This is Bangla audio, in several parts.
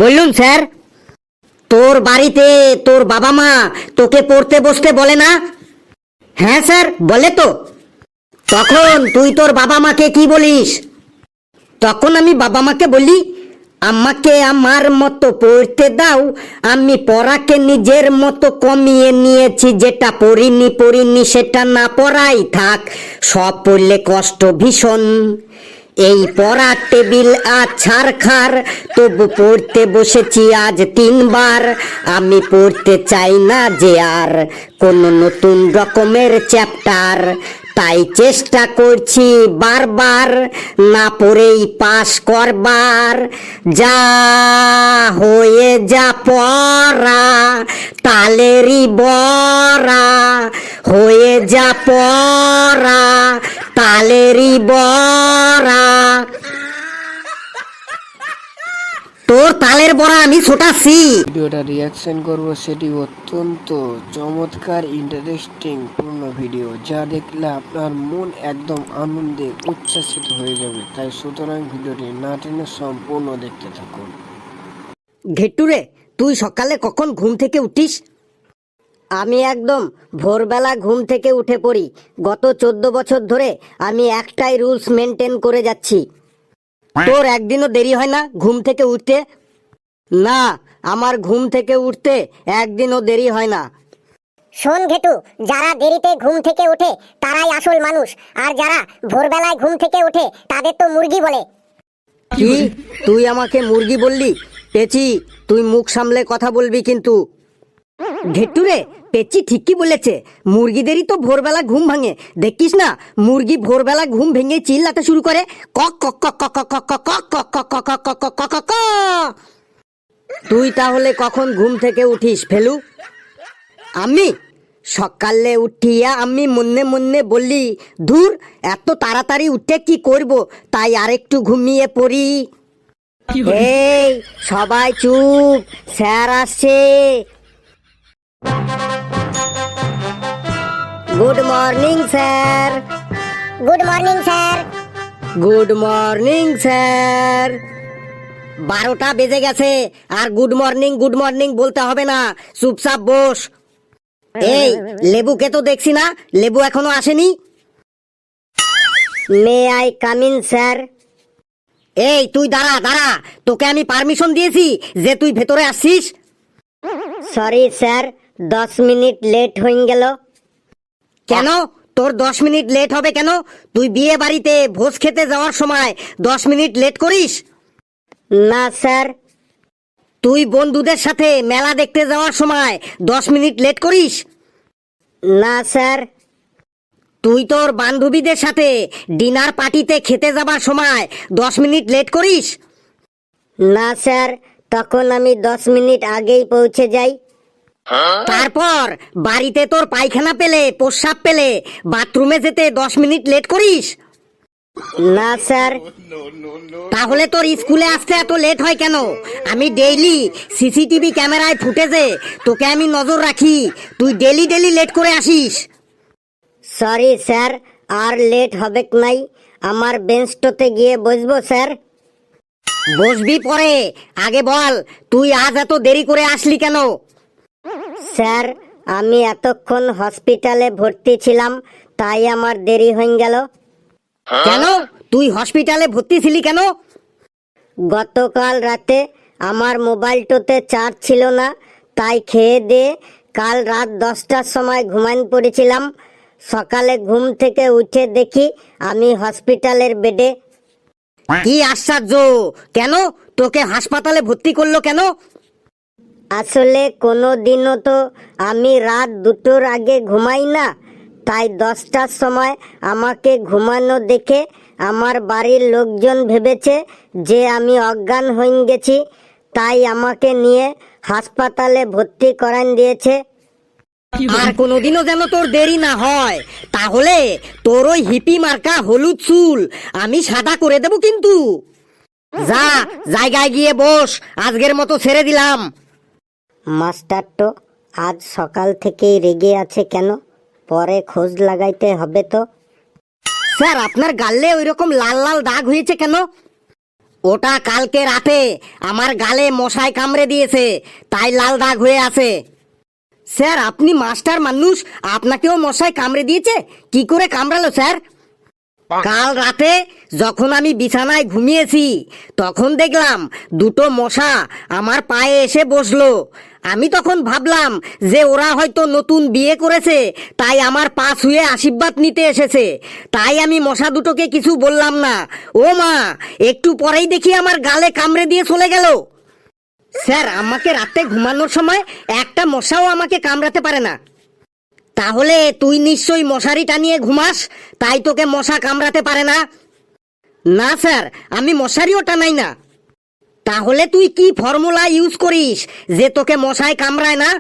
বলুন স্যার। তোর বাড়িতে তোর বাবা মা তোকে পড়তে বসতে বলে না? হ্যাঁ স্যার, বলে তো। তখন তুই তোর বাবা মাকে কি বলিস? তখন আমি বাবা মাকে বলি, আমাকে আমার মতো পড়তে দাও, আমি পড়াকে নিজের মতো কমিয়ে নিয়েছি, যেটা পড়িনি সেটা না পড়াই থাক, সব পড়লে কষ্ট ভীষণ। এই পড়ার টেবিল আজ ছাড়খার, তবু পড়তে বসেছি আজ 3 বার। আমি পড়তে চাই না যে আর কোনো নতুন রকমের চ্যাপ্টার, তাই চেষ্টা করছি বারবার না পড়েই পাস করবার। যা হয়ে যা পড়া তালেরই বড়া, হয়ে যা পড়া তালেরই বড়া। তোর তালের বড়া আমি ছোটাচ্ছি। ভিডিওটা রিয়াকশন করব, সেটি অত্যন্ত চমৎকার ইন্টারেস্টিং পূর্ণ ভিডিও, যা দেখলে আপনার মন একদম আনন্দে উচ্ছ্বাসিত হয়ে যাবে। তাই সুতরাং ভিডিওটি না টেনে সম্পূর্ণ দেখতে থাকুন। ঘেট্টুরে, তুই সকালে কখন ঘুম থেকে উঠিস? আমি একদম ভোরবেলা ঘুম থেকে উঠে পড়ি। গত 14 বছর ধরে আমি একটাই রুলস মেনটেন করে যাচ্ছি। তোর একদিনও দেরি হয় না ঘুম থেকে উঠতে? না, আমার ঘুম থেকে উঠতে একদিনও দেরি হয় না। শোন ঘেটু, যারা দেরিতে ঘুম থেকে ওঠে তারাই আসল মানুষ, আর যারা ভোরবেলায় ঘুম থেকে ওঠে তাদের তো মুরগি বলে। কি তুই আমাকে মুরগি বললি? পেচি, তুই মুখ সামলে কথা বলবি কিন্তু। ঘেট্টুরে, পেচি ঠিকই বলেছে, মুরগিদেরই তো ভোরবেলা ঘুম ভাঙে। দেখিস না, মুরগি ভোরবেলা ঘুম ভেঙে চিল্লাতে শুরু করে, কক কক কক কক কক কক কক কক কক কক কক কক কক কক। তুই তাহলে কখন ঘুম থেকে উঠিস ফেলু? আমি সকালে উঠিয়া আমি মনে মনে বলি, ধুর, এত তাড়াতাড়ি উঠে কি করব, তাই আরেকটু ঘুমিয়ে পড়ি। এই সবাই চুপ, স্যার আসছে। Good morning sir. Good morning sir. Good morning sir. 12টা বেজে গেছে, আর গুড মর্নিং বলতে হবে না, চুপচাপ বস। এই লেবুকে তো দেখছি না, লেবু এখনো আসেনি। May I come in sir? এই তুই দাঁড়া দাঁড়া, তোকে আমি পারমিশন দিয়েছি যে তুই ভেতরে আসছিস। সরি স্যার, 10 মিনিট লেট হয়ে গেল। কেন তোর 10 মিনিট লেট হবে কেন? তুই বিয়ে বাড়িতে ভোজ খেতে যাওয়ার সময় 10 মিনিট লেট করিস? না স্যার। তুই বন্ধুদের সাথে মেলা দেখতে যাওয়ার সময় 10 মিনিট লেট করিস? না স্যার। তুই তোর বান্ধবীদের সাথে ডিনার পার্টিতে খেতে যাবার সময় 10 মিনিট লেট করিস? না স্যার, তখন আমি 10 মিনিট আগেই পৌঁছে যাই। তারপর বাড়িতে তোর পায়খানা পেলে, প্রস্রাব পেলে বাথরুমে যেতে 10 মিনিট লেট করিস? না স্যার। তাহলে তোর স্কুলে আসতে এত লেট হয় কেন? আমি ডেইলি সিসিটিভি ক্যামেরায় ফুটেজে তোকে আমি নজর রাখি, তুই ডেইলি লেট করে আসিস। সরি স্যার, আর লেট হবে নাই। আমার বেঞ্চটাতে গিয়ে বসবো স্যার? বসবি পরে, আগে বল তুই আজ এত দেরি করে আসলি কেন? স্যার, আমি এতক্ষণ হসপিটালে ভর্তি ছিলাম, তাই আমার দেরি হয়ে গেল। কেন তুই হসপিটালে ভর্তি ছিলি কেন? গতকাল রাতে আমার মোবাইলটাতে চার্জ ছিল না, তাই খেয়ে দিয়ে কাল রাত 10টার সময় ঘুমাইন পড়েছিলাম। সকালে ঘুম থেকে উঠে দেখি আমি হসপিটালের বেডে। কি আশ্চর্য, কেন তোকে হাসপাতালে ভর্তি করলো কেন? আসলে কোনো দিনও তো আমি রাত 2টোর আগে ঘুমাই না, তাই 10টার সময় আমাকে ঘুমানো দেখে আমার বাড়ির লোকজন ভেবেছে যে আমি অজ্ঞান হয়ে গেছি, তাই আমাকে নিয়ে হাসপাতালে ভর্তি করান দিয়েছে। আর কোনোদিনও যেন তোর দেরি না হয়, তাহলে তোর ওই হিপি মার্কা হলুদ চুল আমি সাদা করে দেব কিন্তু। যা জায়গায় গিয়ে বস, আজকের মতো ছেড়ে দিলাম। মাস্টার তো আজ সকাল থেকেই রেগে আছে কেন? পরে খোঁজ লাগাইতে হবে তো। স্যার, আপনার গালে ওইরকম লাল লাল দাগ হয়েছে কেন? ওটা কালকে রাতে আমার গালে মশায় কামড়ে দিয়েছে, তাই লাল দাগ হয়ে আছে। স্যার আপনি মাস্টার মানুষ, আপনাকেও মশায় কামড়ে দিয়েছে? কি করে কামড়ালো স্যার? কাল রাতে যখন আমি বিছানায় ঘুমিয়েছি তখন দেখলাম দুটো মশা আমার পায়ে এসে বসলো। আমি তখন ভাবলাম যে ওরা হয়তো নতুন বিয়ে করেছে, তাই আমার পা ছুঁয়ে আশীর্বাদ নিতে এসেছে। তাই আমি মশা দুটোকে কিছু বললাম না। ও মা, একটু পরেই দেখি আমার গালে কামড়ে দিয়ে চলে গেল। স্যার আমাকে রাতে ঘুমানোর সময় একটা মশাও আমাকে কামড়াতে পারে না। তাহলে তুই নিশ্চয়ই মশারি টানিয়ে ঘুমাস, তাই তোকে মশা কামড়াতে পারে না। না স্যার, আমি মশারিও টানাই না। তাহলে তুই কি ফর্মুলা ইউজ করিস যে তোকে মশায় কামড়ায় না?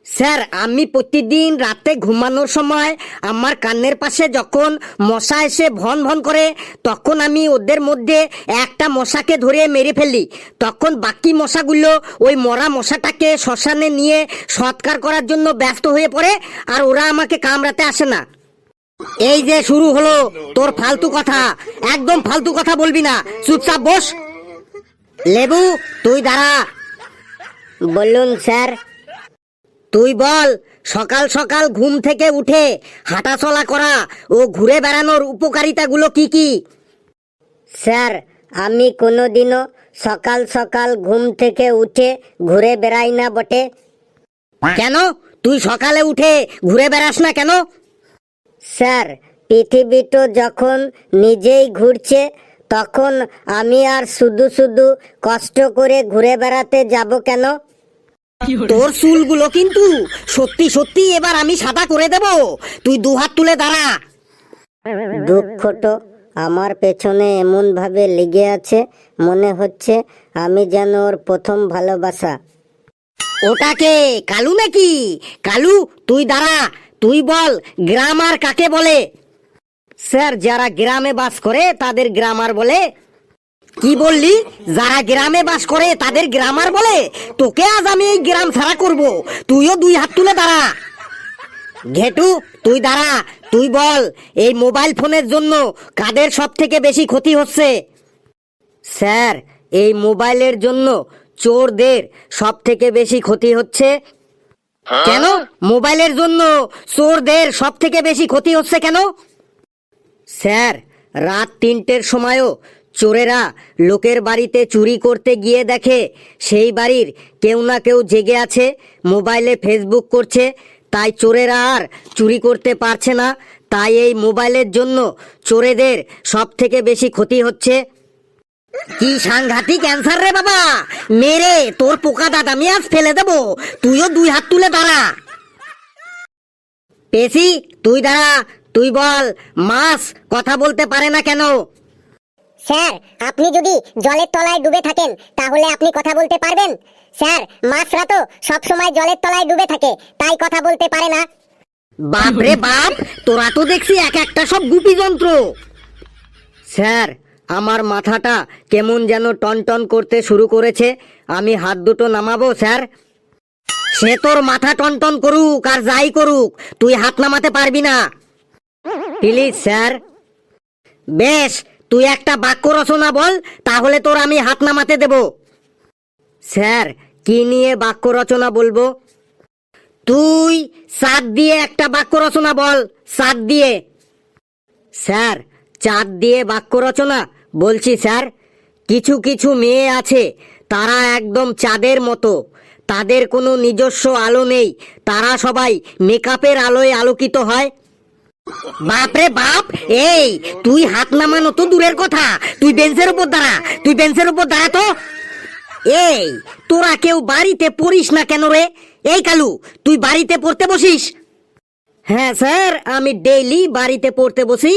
স্যার আমি প্রতিদিন রাতে ঘুমানোর সময় আমার কানের পাশে যখন মশা এসে ভন ভন করে, তখন আমি ওদের মধ্যে একটা মশাকে ধরে মেরে ফেলি। তখন বাকি মশাগুলো ওই মরা মশাটাকে শ্মশানে নিয়ে সৎকার করার জন্য ব্যস্ত হয়ে পড়ে, আর ওরা আমাকে কামড়াতে আসে না। এই যে শুরু হলো তোর ফালতু কথা, একদম ফালতু কথা বলবি না, চুপচাপ বস। লেবু তুই দাঁড়া। বলুন স্যার। তুই বল, সকাল সকাল ঘুম থেকে উঠে হাঁটাচলা করা ও ঘুরে বেড়ানোর উপকারিতাগুলো কি কি? স্যার আমি কোনোদিনও সকাল সকাল ঘুম থেকে উঠে ঘুরে বেড়াই না বটে। কেন তুই সকালে উঠে ঘুরে বেড়াস না কেন? স্যার পৃথিবী তো যখন নিজেই ঘুরছে, তখন আমি আর শুধু শুধু কষ্ট করে ঘুরে বেড়াতে যাব কেন? তোর চুলগুলো কিন্তু সত্যি সত্যি এবার আমি সাদা করে দেব। তুই দুহাত তুলে দাঁড়া। দুঃখটো আমার পেছনে এমন ভাবে লেগে আছে, মনে হচ্ছে আমি যেন ওর প্রথম ভালোবাসা। ওটাকে কালু নাকি? কালু তুই দাঁড়া, তুই বল গ্রামার কাকে বলে? স্যার যারা গ্রামে বাস করে তাদের গ্রামার বলে। কি বললি? যারা গ্রামে বাস করে তাদের গ্রামার বলে? তোকে আজ আমি এই গ্রাম ছাড়া করব। তুইও দুই হাত তুলে দাঁড়া। ঘেটু তুই দাঁড়া, তুই বল এই মোবাইল ফোনের জন্য কাদের সব থেকে বেশি ক্ষতি হচ্ছে? স্যার এই মোবাইলের জন্য চোরদের সব থেকে বেশি ক্ষতি হচ্ছে। কেন মোবাইলের জন্য চোরদের সব থেকে বেশি ক্ষতি হচ্ছে কেন? স্যার রাত 3টের সময়ও চোরেরা লোকের বাড়িতে চুরি করতে গিয়ে দেখে সেই বাড়ির কেউ না কেউ জেগে আছে, মোবাইলে ফেসবুক করছে, তাই চোরেরা আর চুরি করতে পারছে না। তাই এই মোবাইলের জন্য চোরেদের সব থেকে বেশি ক্ষতি হচ্ছে। কি সাংঘাতিক অ্যান্সার রে বাবা! মেরে তোর পোকা দাঁত আমি আজ ফেলে দেব। তুইও দুই হাত তুলে দাঁড়া। পেশি তুই দাঁড়া, তুই বল মাছ কথা বলতে পারে না কেন? স্যার আপনি যদি জলের তলায় ডুবে থাকেন তাহলে আপনি কথা বলতে পারবেন? স্যার মাছরা তো সব সময় জলের তলায় ডুবে থাকে, তাই কথা বলতে পারে না। বাপ রে বাপ, তোরা তো দেখছি এক একটা সব গুপি যন্ত্র। স্যার আমার মাথাটা কেমন যেন টনটন করতে শুরু করেছে, আমি হাত দুটো নামাবো স্যার? সে তোর মাথা টনটন করুক আর যাই করুক, তুই হাত নামাতে পারবি না। Please sir. বেশ, তুই একটা বাক্য রচনা বল, তাহলে তোর আমি হাত নামাতে দেব। স্যার কি নিয়ে বাক্য রচনা বলবো? তুই চাঁদ দিয়ে একটা বাক্য রচনা বল, চাঁদ দিয়ে। স্যার চাঁদ দিয়ে বাক্য রচনা বলছি স্যার। কিছু কিছু মেয়ে আছে তারা একদম চাঁদের মতো, তাদের কোনো নিজস্ব আলো নেই, তারা সবাই মেকআপের আলোয় আলোকিত হয়। বাপরে বাপ, এই তুই হাত নামানো তো দূরের কথা, তুই বেঞ্চের উপর দাঁড়া, তুই বেঞ্চের উপর দাঁড়া তো। এই তোরা কেউ বাড়িতে পড়িস না কেন রে? এই কালু তুই বাড়িতে পড়তে বসিস? হ্যাঁ স্যার আমি ডেইলি বাড়িতে পড়তে বসি।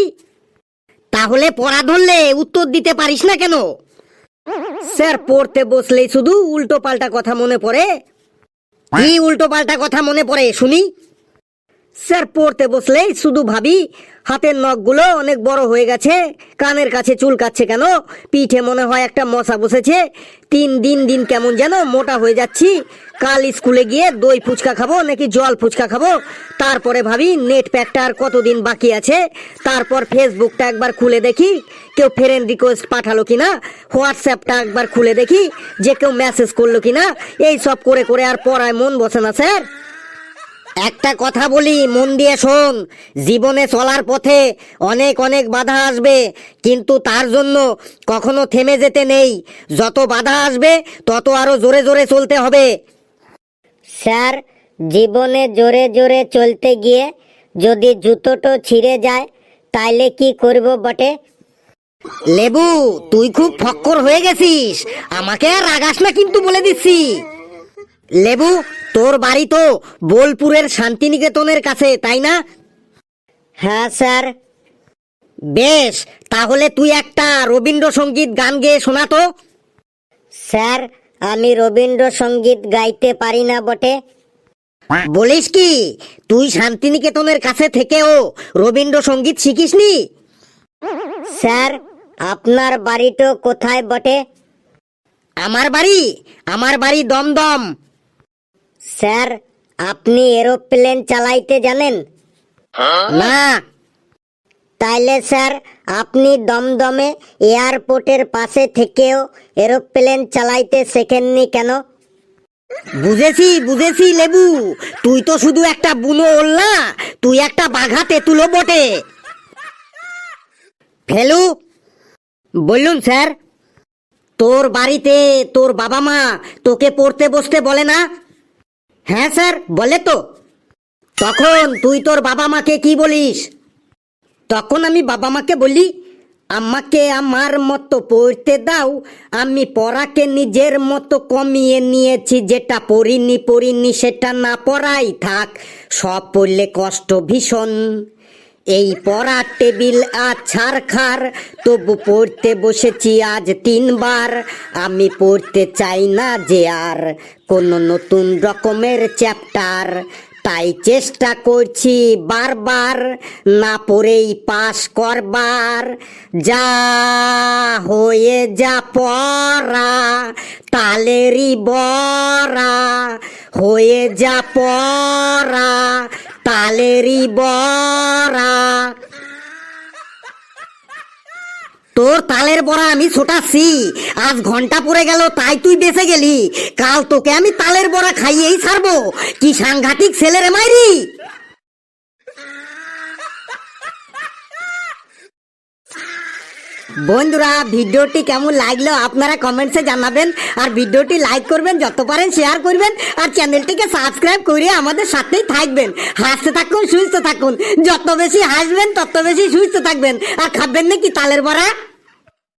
তাহলে পড়া ধরলে উত্তর দিতে পারিস না কেন? স্যার পড়তে বসলেই শুধু উল্টো পাল্টা কথা মনে পড়ে। কি উল্টো পাল্টা কথা মনে পড়ে শুনি? স্যার পড়তে বসলেই শুধু ভাবি হাতের নখগুলো অনেক বড় হয়ে গেছে, কানের কাছে চুলকাচ্ছে কেন, পিঠে মনে হয় একটা মশা বসেছে, দিন দিন কেমন যেন মোটা হয়ে যাচ্ছি। কাল স্কুলে গিয়ে দই ফুচকা খাবো নাকি জল ফুচকা খাবো। তারপরে ভাবি নেট প্যাকটা আর কতদিন বাকি আছে। তারপর ফেসবুকটা একবার খুলে দেখি কেউ ফ্রেন্ড রিকোয়েস্ট পাঠালো কিনা, হোয়াটসঅ্যাপটা একবার খুলে দেখি যে কেউ মেসেজ করলো কিনা। এই সব করে করে আর পড়ায় মন বসে না স্যার। একটা কথা বলি, মন দিয়ে শোন, জীবনে চলার পথে অনেক অনেক বাধা আসবে, কিন্তু তার জন্য কখনো থেমে যেতে নেই। যত বাধা আসবে তত আরো জোরে জোরে চলতে হবে। স্যার, জীবনে জোরে জোরে চলতে গিয়ে যদি জুতোটো ছিঁড়ে যায় তাইলে কি করব বটে? লেবু, তুই খুব ফক্কর হয়ে গেছিস, আমাকে আর রাগাস না কিন্তু বলে দিচ্ছি। লেবু, তোর বাড়ি তো বোলপুরের শান্তিনিকেতনের কাছে, তাই না? হ্যাঁ স্যার। বেশ, তাহলে তুই একটা রবীন্দ্রসঙ্গীত গান গেয়ে শোনা তো। স্যার, আমি রবীন্দ্রসঙ্গীত গাইতে পারি না বটে। বলিস কি, তুই শান্তিনিকেতনের কাছে থেকেও রবীন্দ্রসঙ্গীত শিখিসনি? স্যার, আপনার বাড়িটা কোথায় বটে? আমার বাড়ি দমদম। স্যার, আপনি এরোপ্লেন চালাইতে জানেন? না। তাইলে স্যার, আপনি দমদমে এয়ারপোর্টের পাশে থেকেও এরোপ্লেন চালাইতে শেখেননি কেন? বুঝেছি লেবু, তুই তো শুধু একটা বুনো ওল না, তুই একটা বাঘা তেঁতুলো বটে। ফেলু, বলুন স্যার। তোর বাড়িতে তোর বাবা মা তোকে পড়তে বসতে বলে না? হ্যাঁ স্যার, বলে তো। তখন তুই তোর বাবা মাকে কি বলিস? তখন আমি বাবা মাকে বলি, আমাকে আমার মতো পড়তে দাও, আমি পড়াকে নিজের মতো কমিয়ে নিয়েছি, যেটা পড়িনি সেটা না পড়াই থাক, সব পড়লে কষ্ট ভীষণ। এই পড়ার টেবিল আজ ছাড়খার, তবু পড়তে বসেছি আজ 3 বার। আমি পড়তে চাই না যে আর কোনো নতুন রকমের চ্যাপ্টার, তাই চেষ্টা করছি বারবার না পড়েই পাস করবার। যা হয়ে যা পড়া তালেরই বড়া, হয়ে যা পড়া তালেরই বড়া। তোর তালের বড়া আমি ছোটাচ্ছি, আজ ঘন্টা পড়ে গেল তাই তুই বেঁচে গেলি, কাল তোকে আমি তালের বড়া খাইয়েই ছাড়বো। কি সাংঘাতিক ছেলে রে মাইরি। বন্ধুরা, ভিডিওটি কেমন লাগলো আপনারা কমেন্টসে জানাবেন, আর ভিডিওটি লাইক করবেন, যত পারেন শেয়ার করবেন, আর চ্যানেলটিকে সাবস্ক্রাইব করে আমাদের সাথেই থাকবেন। হাসতে থাকুন, সুস্থ থাকুন, যত বেশি হাসবেন তত বেশি সুস্থ থাকবেন। আর খাবেন নাকি তালের বড়া?